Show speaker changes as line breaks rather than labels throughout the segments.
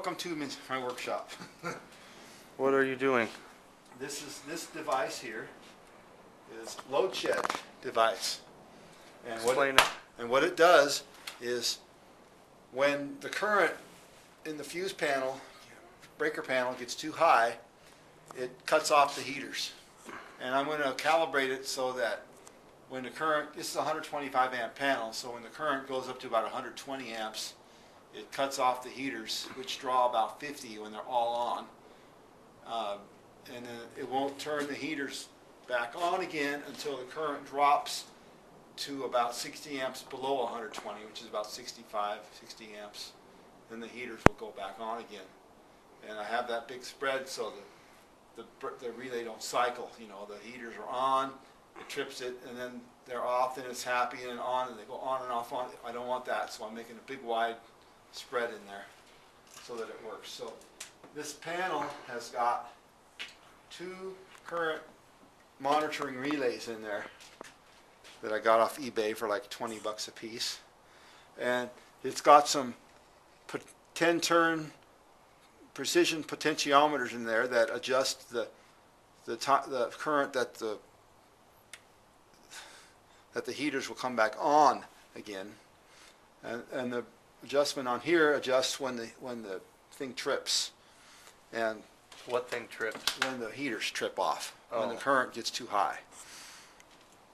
Welcome to my workshop.
What are you doing?
This device here is load shed device. And
Explain it.
And what it does is when the current in the fuse panel, breaker panel gets too high, it cuts off the heaters. And I'm going to calibrate it so that when the current, this is a 125 amp panel, so when the current goes up to about 120 amps, it cuts off the heaters, which draw about 50 when they're all on. And then it won't turn the heaters back on again until the current drops to about 60 amps below 120, which is about 65, 60 amps. Then the heaters will go back on again. And I have that big spread so that the relay don't cycle. You know, the heaters are on, it trips it, and then they're off, and it's happy, and on, and they go on and off on. I don't want that, so I'm making a big wide spread in there so that it works. So this panel has got 2 current monitoring relays in there that I got off eBay for like 20 bucks a piece, and it's got some 10-turn precision potentiometers in there that adjust the current that the heaters will come back on again, and the adjustment on here adjusts when the thing trips. And
What thing trips?
when the heaters trip off, when the
Oh.
current gets too high.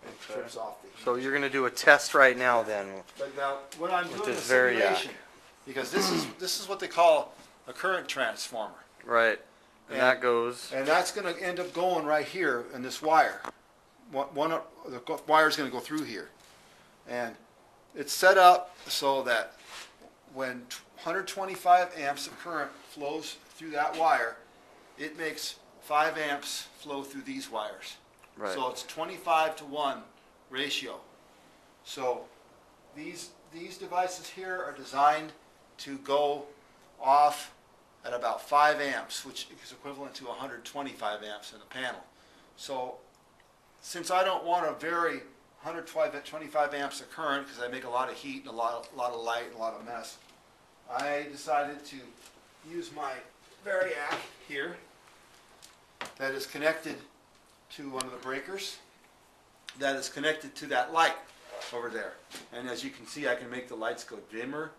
It
Okay.
trips off the heaters.
So you're going to do a test right now then.
But now, when I'm
With
doing
this
the simulation,
Variac.
because this is what they call a current transformer,
Right. And that goes.
and that's going to end up going right here in this wire. The wire is going to go through here, and it's set up so that when 125 amps of current flows through that wire, it makes 5 amps flow through these wires.
Right.
So it's 25-to-1 ratio. So these devices here are designed to go off at about 5 amps, which is equivalent to 125 amps in a panel. So since I don't want to vary 125 amps of current because I make a lot of heat and a lot of light and a lot of mess, I decided to use my Variac here that is connected to one of the breakers that is connected to that light over there. And as you can see, I can make the lights go dimmer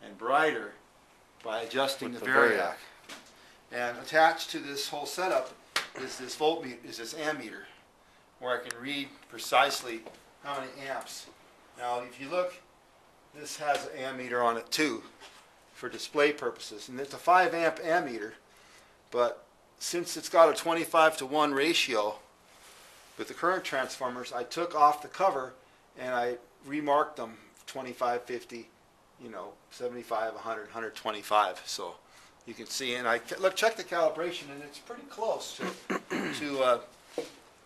and brighter by adjusting
With
the
the
Variac. And attached to this whole setup is this ammeter, where I can read precisely how many amps. Now, if you look, this has an ammeter on it too, for display purposes, and it's a 5 amp ammeter, but since it's got a 25-to-1 ratio with the current transformers, I took off the cover and I remarked them 25, 50, 75, 100, 125. So you can see, and I check the calibration, and it's pretty close to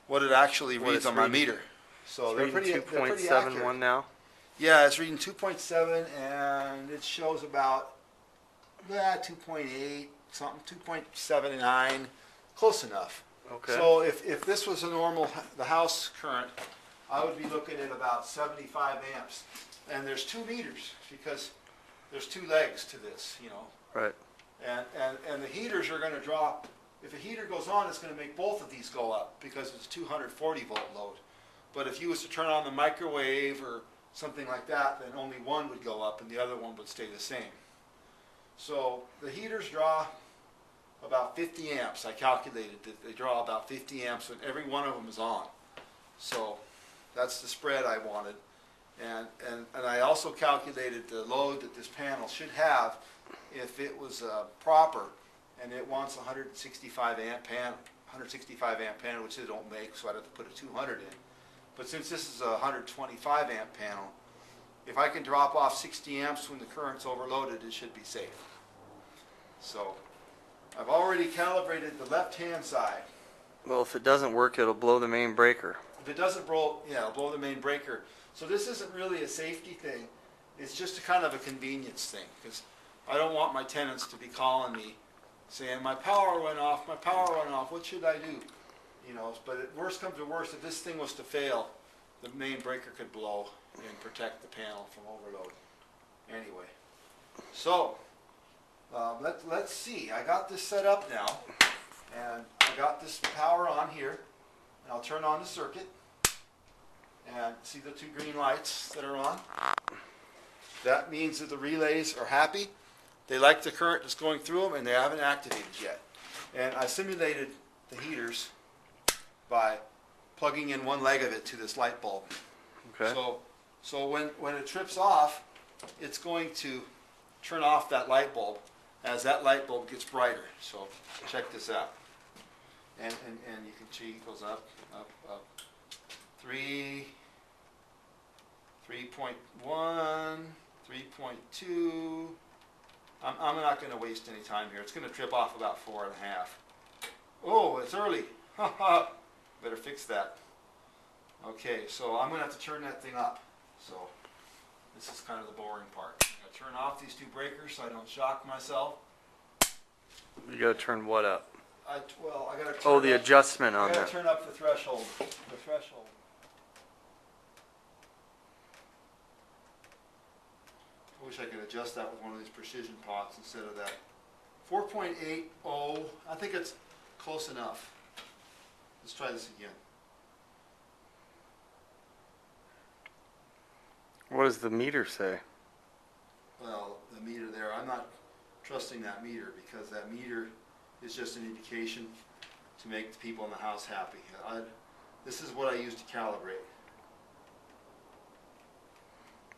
what it actually
What
reads
it's
on my
reading.
meter. So
It's reading
they're pretty
2.71
accurate.
now.
Yeah, it's reading 2.7, and it shows about 2.8 something, 2.79, close enough.
Okay.
So if this was a normal the house current, I would be looking at about 75 amps. And there's 2 meters because there's 2 legs to this,
Right.
And the heaters are going to draw. If a heater goes on, it's going to make both of these go up because it's a 240 volt load. But if you was to turn on the microwave or something like that, then only one would go up and the other one would stay the same. So the heaters draw about 50 amps. I calculated that they draw about 50 amps when every one of them is on. So that's the spread I wanted. And I also calculated the load that this panel should have if it was proper, and it wants a 165 amp panel, which they don't make, so I'd have to put a 200 in. But since this is a 125 amp panel, if I can drop off 60 amps when the current's overloaded, it should be safe. So I've already calibrated the left-hand side.
Well, if it doesn't work, it'll blow the main breaker.
If it doesn't blow, it'll blow the main breaker. So this isn't really a safety thing. It's just a kind of a convenience thing, because I don't want my tenants to be calling me saying, my power went off, what should I do? But if worst comes to worst, if this thing was to fail, the main breaker could blow and protect the panel from overload. Anyway, so Let's see. I got this set up now, and I got this power on here. And I'll turn on the circuit, and see the two green lights that are on. That means that the relays are happy. They like the current that's going through them, and they haven't activated yet. And I simulated the heaters by plugging in one leg of it to this light bulb.
Okay.
So when it trips off, it's going to turn off that light bulb as that light bulb gets brighter. So check this out. And you can see it goes up, up, up. 3.1, 3.2. I'm not going to waste any time here. It's going to trip off about 4.5. Oh, it's early. Better fix that. Okay, so I'm going to have to turn that thing up. So this is kind of the boring part. I'm going to turn off these two breakers so I don't shock myself.
You gotta turn what up?
I got to turn
Oh, the
up,
adjustment
I
on
got
that.
to turn up the threshold. The threshold. I wish I could adjust that with one of these precision pots instead of that. 4.80, I think it's close enough. Let's try this again.
What does the meter say?
Well, the meter there, I'm not trusting that meter because that meter is just an indication to make the people in the house happy. This is what I use to calibrate.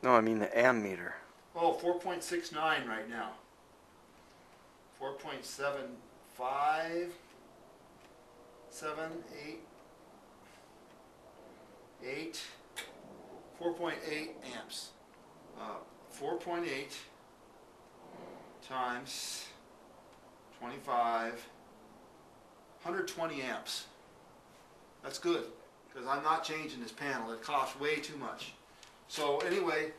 No, I mean the ammeter.
Oh, 4.69 right now. 4.75, 7, 8, 4.8 amps. 4.8 times 25, 120 amps. That's good, because I'm not changing this panel. It costs way too much. So anyway,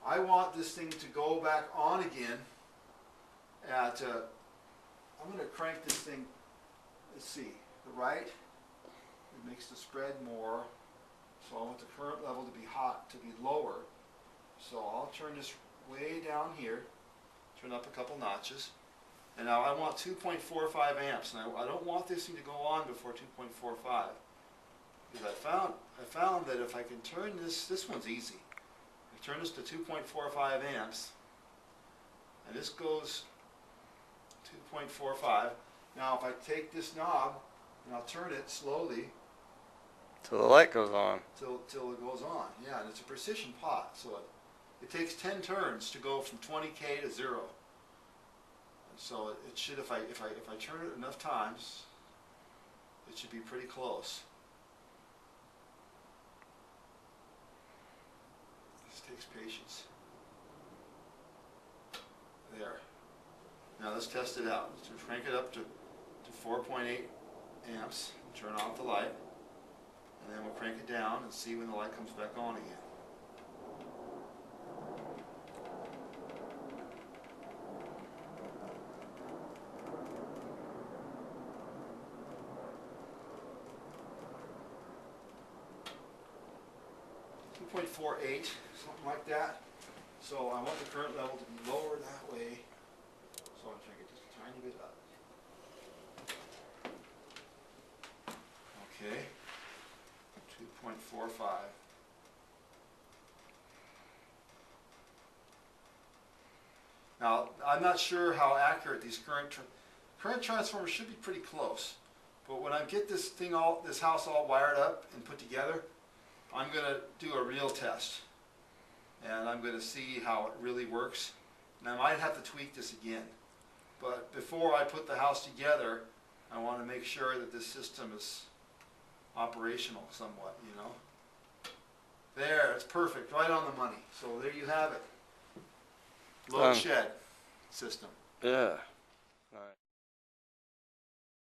I want this thing to go back on again at, I'm going to crank this thing, let's see, the right, it makes the spread more, so I want the current level to be hot, to be lower. So I'll turn this way down here, turn up a couple notches, and now I want 2.45 amps, and I don't want this thing to go on before 2.45, because I found that if I can turn this one's easy. I turn this to 2.45 amps, and this goes 2.45. Now if I take this knob and I'll turn it slowly
So the light goes on.
till it goes on. Yeah, and it's a precision pot, so it takes 10 turns to go from 20K to 0. And so it should, if I turn it enough times, it should be pretty close. This takes patience. There. Now let's test it out. So crank it up to 4.8 amps, turn off the light, and then we'll crank it down and see when the light comes back on again. .48, something like that. So I want the current level to be lower that way. So I'm trying to get just a tiny bit up. Okay. 2.45. Now I'm not sure how accurate these current transformers should be pretty close. But when I get this house all wired up and put together, I'm going to do a real test, and I'm going to see how it really works. And I might have to tweak this again, but before I put the house together, I want to make sure that this system is operational somewhat, you know. There, it's perfect, right on the money. So there you have it. Load shed system.
Yeah.